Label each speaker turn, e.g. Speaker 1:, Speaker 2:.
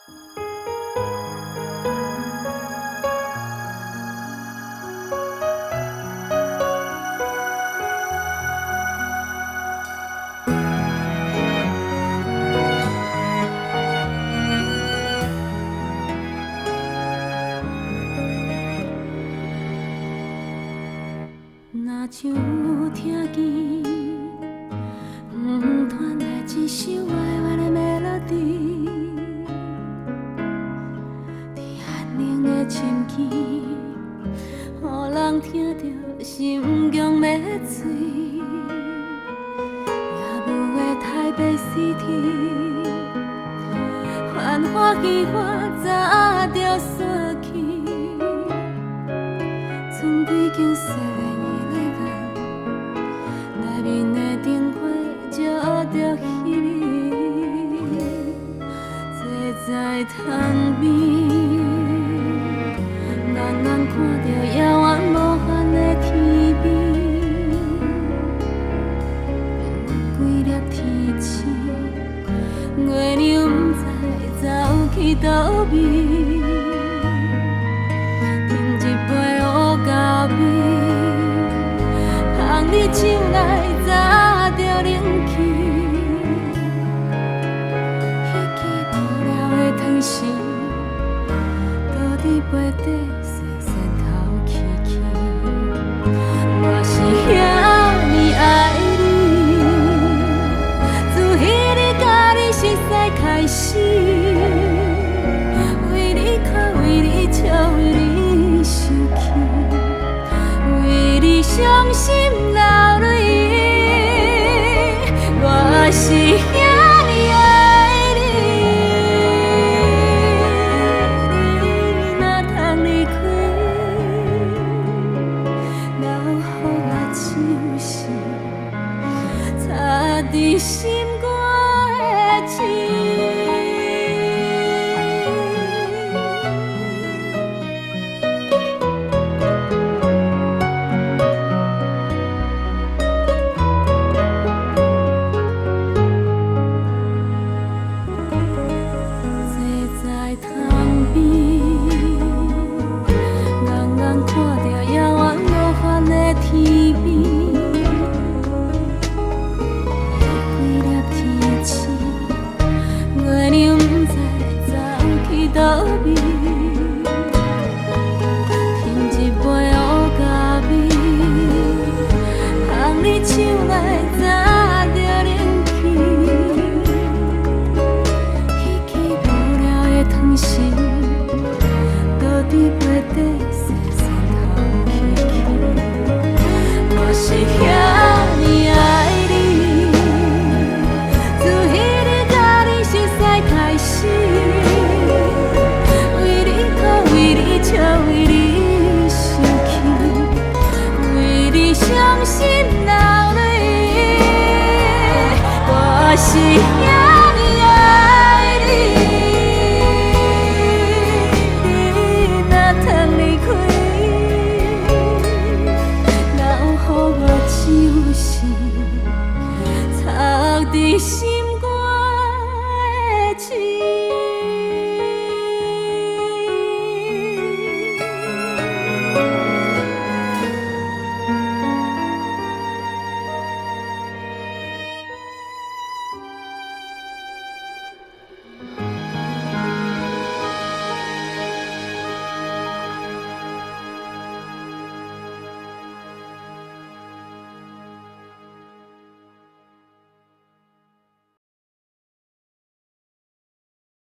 Speaker 1: 若像有听见，传来一首弯弯的 melody， 在安宁的深更，予人听着心强要碎。夜幕的台北 City， 繁华戏花早就散去，剩几间西的。内面的灯火照着彼，坐在窗边，人人看着遥远无限的天边，几粒天星，月亮不知走去倒位，饮一杯乌咖啡，捧你手来。早就冷去，彼支无聊的汤匙，倒伫杯底细细透气气。我是遐尼爱你，自彼日甲你熟悉开始，为你哭，为你笑，为你生气，为你伤心难。